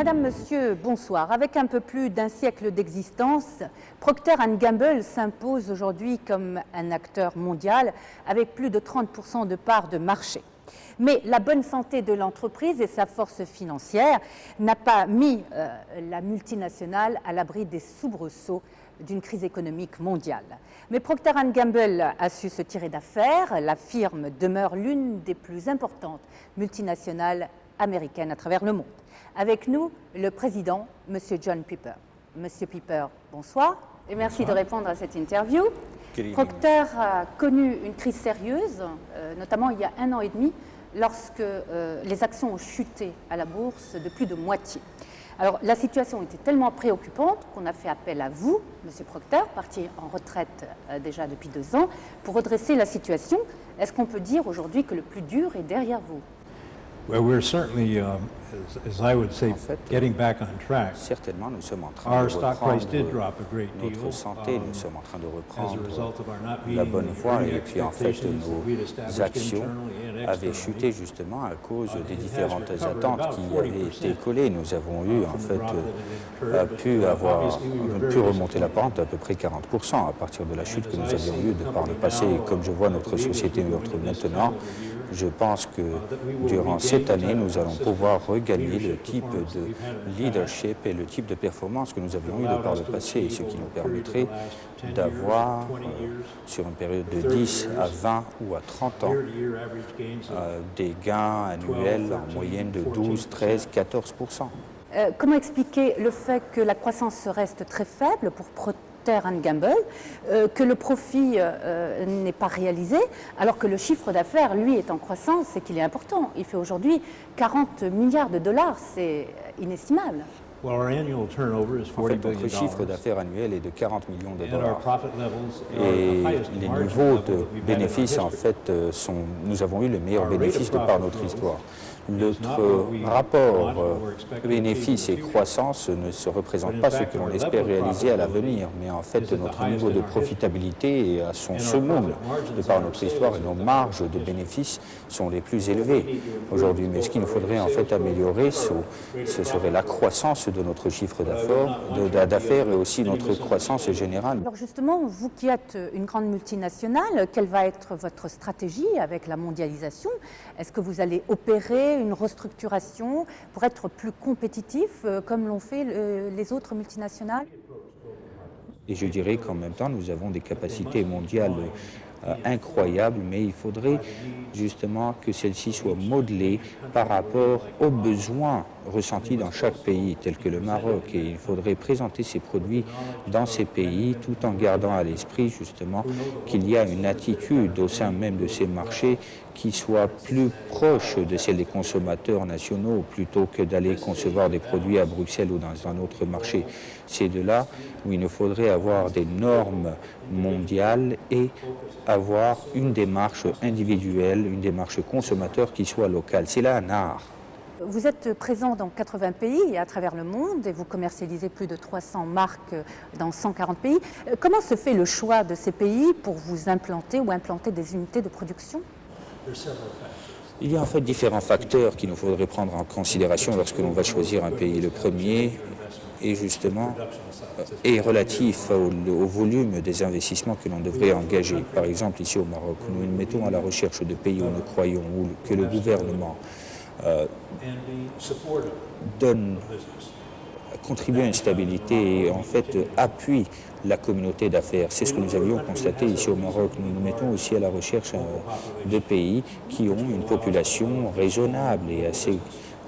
Madame, Monsieur, bonsoir. Avec un peu plus d'un siècle d'existence, Procter & Gamble s'impose aujourd'hui comme un acteur mondial avec plus de 30% de parts de marché. Mais la bonne santé de l'entreprise et sa force financière n'a pas mis la multinationale à l'abri des soubresauts d'une crise économique mondiale. Mais Procter & Gamble a su se tirer d'affaire. La firme demeure l'une des plus importantes multinationales américaines à travers le monde. Avec nous, le président, M. John Piper. Monsieur Piper, bonsoir et merci de répondre à cette interview. Procter a connu une crise sérieuse, notamment il y a 1 an et demi, lorsque les actions ont chuté à la bourse de plus de moitié. Alors, la situation était tellement préoccupante qu'on a fait appel à vous, M. Procter, parti en retraite déjà depuis 2 ans, pour redresser la situation. Est-ce qu'on peut dire aujourd'hui que le plus dur est derrière vous? Well, we're certainly, as I would say, getting back on track. Certainement, nous sommes en train Our de stock price reprendre did drop a great deal notre santé, nous sommes en train de as a reprendre result of our not la meeting bonne the voie early et puis en fait expectations that we'd nos established actions internally and avaient externally. chuté justement à cause des It has différentes recovered attentes about qui avaient 40% été collées. Nous avons eu en from the fait drop that it incurred, but obviously we were very remonter la disappointed. pente à peu près 40% à partir de la chute que nous avions eue de par le passé. Et comme je vois notre société maintenant, je pense que durant cette année, nous allons pouvoir regagner le type de leadership et le type de performance que nous avions eu de par le passé, ce qui nous permettrait d'avoir, sur une période de 10 à 20 ou à 30 ans, des gains annuels en moyenne de 12, 13, 14%. Comment expliquer le fait que la croissance reste très faible pour Procter & Gamble, que le profit n'est pas réalisé, alors que le chiffre d'affaires, lui, est en croissance et qu'il est important. Il fait aujourd'hui 40 milliards de dollars, c'est inestimable. Well, our annual turnover is En 40 fait, billion notre chiffre dollars. d'affaires annuel est de 40 millions de And our dollars. profit levels are Et the highest les margin niveaux level de that we've had in our bénéfices, en history. fait, nous avons eu le meilleur Our rate of bénéfice de par profit notre growth histoire. is not Notre what we rapport want or we're expecting bénéfice to et achieve in the croissance ne se représente But in pas ce fact, que l'on our espère level of réaliser à profitability l'avenir, mais en is fait at the notre highest niveau de in our profitabilité est à son And our summum profit margins de par and our notre histoire et sales nos at the marges highest de in bénéfices sont les plus élevées aujourd'hui. Mais ce qu'il nous faudrait en fait améliorer, ce serait la croissance de notre chiffre d'affaires et aussi notre croissance générale. Alors justement, vous qui êtes une grande multinationale, quelle va être votre stratégie avec la mondialisation? Est-ce que vous allez opérer une restructuration pour être plus compétitif comme l'ont fait les autres multinationales? Et je dirais qu'en même temps, nous avons des capacités mondiales incroyables, mais il faudrait justement que celles-ci soient modelées par rapport aux besoins ressentis dans chaque pays, tel que le Maroc. Et il faudrait présenter ces produits dans ces pays tout en gardant à l'esprit justement qu'il y a une attitude au sein même de ces marchés qui soit plus proche de celle des consommateurs nationaux plutôt que d'aller concevoir des produits à Bruxelles ou dans un autre marché. C'est de là où il nous faudrait avoir des normes mondiales et avoir une démarche individuelle, une démarche consommateur qui soit locale. C'est là un art. Vous êtes présent dans 80 pays à travers le monde et vous commercialisez plus de 300 marques dans 140 pays. Comment se fait le choix de ces pays pour vous implanter ou implanter des unités de production? Il y a en fait différents facteurs qu'il nous faudrait prendre en considération lorsque l'on va choisir un pays. Le premier est justement relatif au volume des investissements que l'on devrait engager. Par exemple, ici au Maroc, nous nous mettons à la recherche de pays où nous croyons, où que le gouvernement contribue à une stabilité et en fait appuie la communauté d'affaires. C'est ce que nous avions constaté ici au Maroc. Nous nous mettons aussi à la recherche de pays qui ont une population raisonnable et assez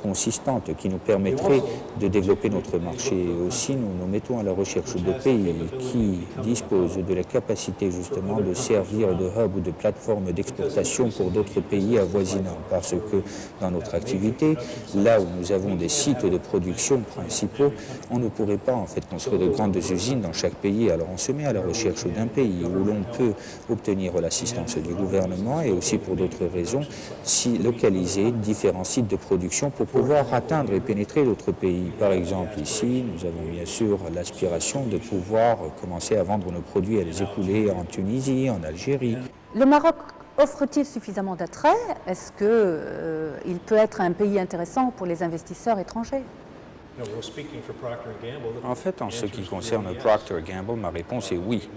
consistante qui nous permettrait de développer notre marché. Aussi, nous nous mettons à la recherche de pays qui disposent de la capacité justement de servir de hub ou de plateforme d'exportation pour d'autres pays avoisinants. Parce que dans notre activité, là où nous avons des sites de production principaux, on ne pourrait pas en fait construire de grandes usines dans chaque pays. Alors on se met à la recherche d'un pays où l'on peut obtenir l'assistance du gouvernement et aussi pour d'autres raisons, localiser différents sites de production pour pouvoir atteindre et pénétrer d'autres pays. Par exemple, ici, nous avons bien sûr l'aspiration de pouvoir commencer à vendre nos produits, à les écouler en Tunisie, en Algérie. Le Maroc offre-t-il suffisamment d'attrait? Est-ce qu'il peut être un pays intéressant pour les investisseurs étrangers? En fait, en ce qui concerne Procter & Gamble, ma réponse est oui.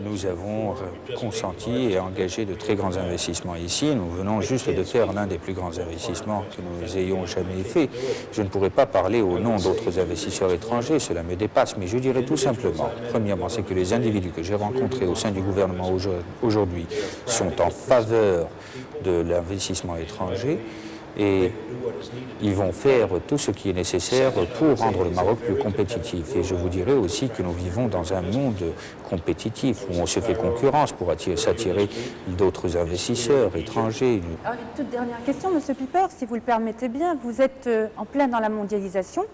Nous avons consenti et engagé de très grands investissements ici. Nous venons juste de faire l'un des plus grands investissements que nous ayons jamais fait. Je ne pourrais pas parler au nom d'autres investisseurs étrangers, cela me dépasse, mais je dirais tout simplement, premièrement, c'est que les individus que j'ai rencontrés au sein du gouvernement aujourd'hui sont en faveur de l'investissement étranger et ils vont faire tout ce qui est nécessaire pour rendre le Maroc plus compétitif. Et je vous dirais aussi que nous vivons dans un monde compétitif où on se fait concurrence pour s'attirer d'autres investisseurs étrangers. Alors, une toute dernière question, M. Piper, si vous le permettez bien. Vous êtes en plein dans la mondialisation.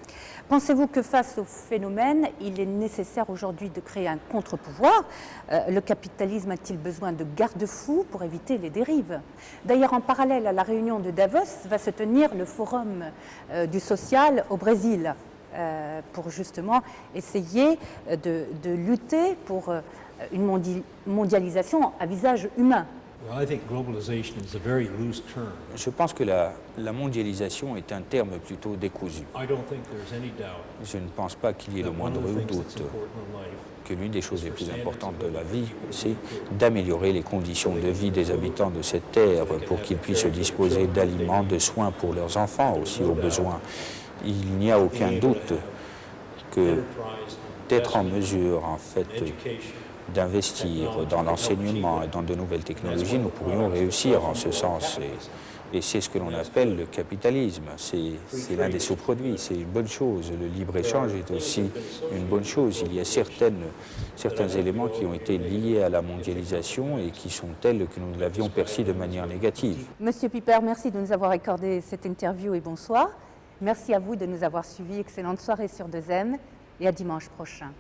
Pensez-vous que face au phénomène, il est nécessaire aujourd'hui de créer un contre-pouvoir? Le capitalisme a-t-il besoin de garde-fous pour éviter les dérives? D'ailleurs, en parallèle à la réunion de Davos, va se tenir le forum du social au Brésil pour justement essayer de lutter pour une mondialisation à visage humain. Je pense que la mondialisation est un terme plutôt décousu. Je ne pense pas qu'il y ait le moindre doute que l'une des choses les plus importantes de la vie, c'est d'améliorer les conditions de vie des habitants de cette terre pour qu'ils puissent disposer d'aliments, de soins pour leurs enfants aussi au besoin. Il n'y a aucun doute que d'être en mesure, en fait, d'investir dans l'enseignement et dans de nouvelles technologies, nous pourrions réussir en ce sens. Et c'est ce que l'on appelle le capitalisme. C'est l'un des sous-produits, c'est une bonne chose. Le libre-échange est aussi une bonne chose. Il y a certains éléments qui ont été liés à la mondialisation et qui sont tels que nous l'avions perçus de manière négative. Monsieur Piper, merci de nous avoir accordé cette interview et bonsoir. Merci à vous de nous avoir suivis. Excellente soirée sur 2M et à dimanche prochain.